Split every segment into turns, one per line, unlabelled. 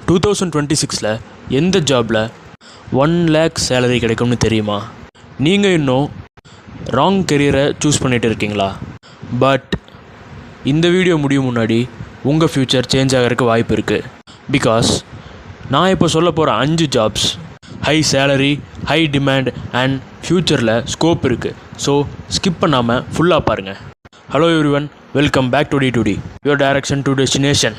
2026ல் எந்த ஜாபில் 1 lakh salary கிடைக்கும்னு தெரியுமா? நீங்கள் இன்னும் ராங் கெரியரை சூஸ் பண்ணிகிட்டு இருக்கீங்களா? பட் இந்த வீடியோ முடியும் முன்னாடி உங்கள் ஃப்யூச்சர் சேஞ்ச் ஆகிறதுக்கு வாய்ப்பு இருக்குது. பிகாஸ் நான் இப்போ சொல்ல போகிற 5 jobs high salary, high demand and ஃப்யூச்சரில் ஸ்கோப் இருக்குது. ஸோ ஸ்கிப் பண்ணாமல் ஃபுல்லாக பாருங்கள். Hello everyone, welcome back to the your direction to destination.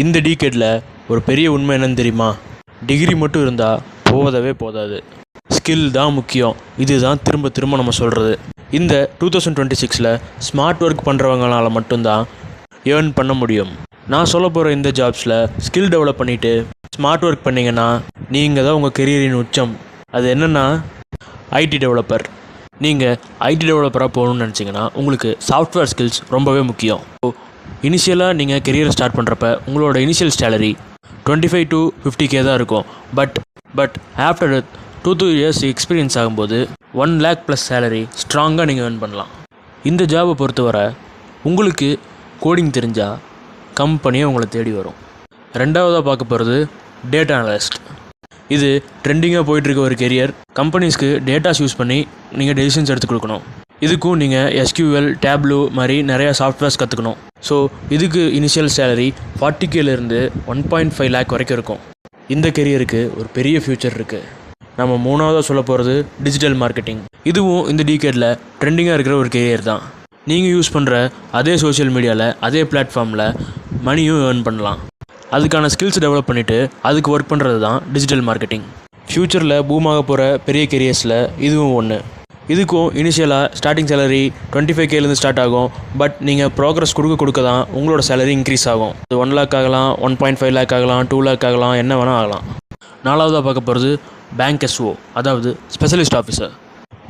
இந்த டிகேடில் ஒரு பெரிய உண்மை என்னன்னு தெரியுமா? டிகிரி மட்டும் இருந்தால் போதாது, ஸ்கில் தான் முக்கியம். இதுதான் திரும்ப திரும்ப நம்ம சொல்கிறது. இந்த 2026ல் ஸ்மார்ட் ஒர்க் பண்ணுறவங்களால மட்டும்தான் ஏர்ன் பண்ண முடியும். நான் சொல்ல போகிற இந்த ஜாப்ஸில் ஸ்கில் டெவலப் பண்ணிவிட்டு ஸ்மார்ட் ஒர்க் பண்ணிங்கன்னா நீங்கள் தான் உங்கள் கெரியரின் உச்சம். அது என்னென்னா ஐடி டெவலப்பர். நீங்கள் ஐடி டெவலப்பராக போகணுன்னு நினச்சிங்கன்னா உங்களுக்கு சாஃப்ட்வேர் ஸ்கில்ஸ் ரொம்பவே முக்கியம். ஸோ இனிஷியலாக நீங்கள் கெரியரை ஸ்டார்ட் பண்ணுறப்ப உங்களோட இனிஷியல் சேலரி 25 to 50K தான் இருக்கும். பட் ஆஃப்டர் 2 years எக்ஸ்பீரியன்ஸ் ஆகும்போது 1 lakh + சேலரி ஸ்ட்ராங்காக நீங்கள் ஏர்ன் பண்ணலாம். இந்த ஜாபை பொறுத்தவரை உங்களுக்கு கோடிங் தெரிஞ்சால் கம்பெனியே உங்களை தேடி வரும். ரெண்டாவதாக பார்க்க போகிறது டேட்டா அனலிஸ்ட். இது ட்ரெண்டிங்காக போயிட்டுருக்க ஒரு கெரியர். கம்பெனிஸ்க்கு டேட்டாஸ் யூஸ் பண்ணி நீங்கள் டெசிஷன்ஸ் எடுத்து கொடுக்கணும். இதுக்கும் நீங்கள் SQL, Tableau மாதிரி நிறையா சாஃப்ட்வேர்ஸ் கற்றுக்கணும். ஸோ இதுக்கு இனிஷியல் சேலரி 40Kலேருந்து 1.5 lakh வரைக்கும் இருக்கும். இந்த கெரியருக்கு ஒரு பெரிய ஃப்யூச்சர் இருக்குது. நம்ம மூணாவதாக சொல்ல போகிறது டிஜிட்டல் மார்க்கெட்டிங். இதுவும் இந்த டிகேடில் ட்ரெண்டிங்காக இருக்கிற ஒரு கெரியர் தான். நீங்கள் யூஸ் பண்ணுற அதே சோஷியல் மீடியாவில், அதே பிளாட்ஃபார்மில் மணியும் ஏர்ன் பண்ணலாம். அதுக்கான ஸ்கில்ஸ் டெவலப் பண்ணிவிட்டு அதுக்கு ஒர்க் பண்ணுறது தான் டிஜிட்டல் மார்க்கெட்டிங். ஃப்யூச்சரில் பூமாக போகிற பெரிய கெரியர்ஸில் இதுவும் ஒன்று. இதுக்கும் இனிஷியலாக ஸ்டார்டிங் சேலரி 25Kலேருந்து ஸ்டார்ட் ஆகும். பட் நீங்கள் ப்ராக்ரஸ் கொடுக்க தான் உங்களோட சேலரி இன்க்ரீஸ் ஆகும். அது 1 lakh ஆகலாம், 1.5 lakh ஆகலாம், 2 lakh ஆகலாம், என்ன வேணால் ஆகலாம். நாலாவதாக பார்க்க போகிறது பேங்க் SO, அதாவது specialist officer.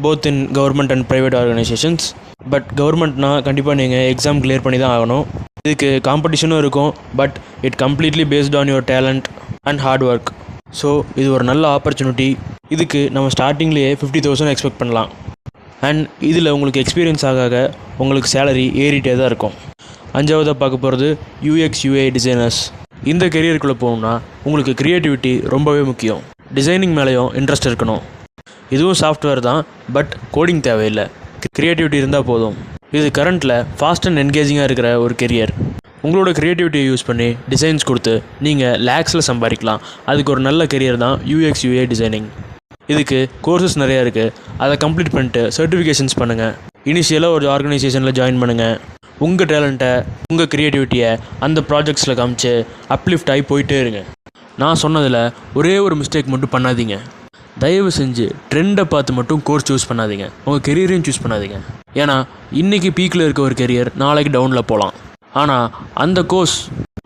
Both in government and private organisations. But கவர்மெண்ட்னால் கண்டிப்பாக நீங்கள் எக்ஸாம் கிளியர் பண்ணி தான் ஆகணும். இதுக்கு காம்படிஷனும் இருக்கும். But it completely based on your talent and hard work. So இது ஒரு நல்ல ஆப்பர்ச்சுனிட்டி. இதுக்கு நம்ம ஸ்டார்டிங்லேயே 50,000 எக்ஸ்பெக்ட் பண்ணலாம். அண்ட் இதில் உங்களுக்கு எக்ஸ்பீரியன்ஸ் ஆக உங்களுக்கு சேலரி ஏறிட்டே தான் இருக்கும். அஞ்சாவதாக பார்க்க போகிறது UX UI டிசைனர்ஸ். இந்த கெரியருக்குள்ளே போகணுன்னா உங்களுக்கு க்ரியேட்டிவிட்டி ரொம்பவே முக்கியம். டிசைனிங் மேலேயும் இன்ட்ரெஸ்ட் இருக்கணும். இதுவும் சாஃப்ட்வேர் தான், பட் கோடிங் தேவையில்லை. க்ரியேட்டிவிட்டி இருந்தால் போதும். இது கரண்ட்டில் ஃபாஸ்ட் அண்ட் என்கேஜிங்காக இருக்கிற ஒரு கெரியர். உங்களோட க்ரியேட்டிவிட்டியை யூஸ் பண்ணி டிசைன்ஸ் கொடுத்து நீங்கள் லேக்ஸில் சம்பாதிக்கலாம். அதுக்கு ஒரு நல்ல கெரியர் தான் UX UI டிசைனிங். இதுக்கு கோர்சஸ் நிறையா இருக்குது. அதை கம்ப்ளீட் பண்ணிட்டு சர்டிஃபிகேஷன்ஸ் பண்ணுங்கள். இனிஷியலாக ஒரு ஆர்கனைசேஷனில் ஜாயின் பண்ணுங்கள். உங்கள் டேலண்ட்டை, உங்கள் க்ரியேட்டிவிட்டியை அந்த ப்ராஜெக்ட்ஸில் காமிச்சு அப்லிஃப்ட் ஆகி போயிட்டே இருங்க. நான் சொன்னதில் ஒரே ஒரு மிஸ்டேக் மட்டும் பண்ணாதீங்க. தயவு செஞ்சு ட்ரெண்டை பார்த்து மட்டும் கோர்ஸ் சூஸ் பண்ணாதீங்க. உங்கள் கெரியரையும் சூஸ் பண்ணாதீங்க. ஏன்னா இன்றைக்கி பீக்கில் இருக்க ஒரு கெரியர் நாளைக்கு டவுனில் போகலாம். ஆனால் அந்த கோர்ஸ்,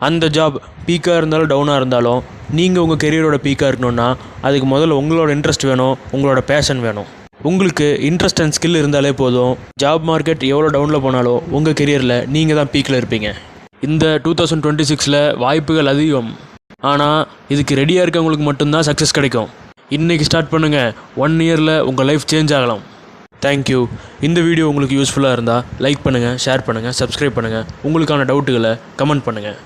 அந்த ஜாப் பீக்காக இருந்தாலும் டவுனாக இருந்தாலும் நீங்கள் உங்கள் கெரியரோட பீக்காக இருக்கணும்னா அதுக்கு முதல்ல உங்களோட இன்ட்ரெஸ்ட் வேணும், உங்களோட பேஷன் வேணும். உங்களுக்கு இன்ட்ரெஸ்ட் அண்ட் ஸ்கில் இருந்தாலே போதும். ஜாப் மார்க்கெட் எவ்வளோ டவுனில் போனாலும் உங்கள் கெரியரில் நீங்கள் தான் பீக்கில் இருப்பீங்க. இந்த 2026ல் வாய்ப்புகள் அதிகம். ஆனால் இதுக்கு ரெடியாக இருக்கவங்களுக்கு மட்டும்தான் சக்ஸஸ் கிடைக்கும். இன்றைக்கி ஸ்டார்ட் பண்ணுங்கள். 1 yearல் உங்கள் லைஃப் சேஞ்ச் ஆகலாம். தேங்க்யூ. இந்த வீடியோ உங்களுக்கு யூஸ்ஃபுல்லாக இருந்தால் லைக் பண்ணுங்கள், ஷேர் பண்ணுங்கள், சப்ஸ்கிரைப் பண்ணுங்கள். உங்களுக்கான டவுட்டுகளை கமெண்ட் பண்ணுங்கள்.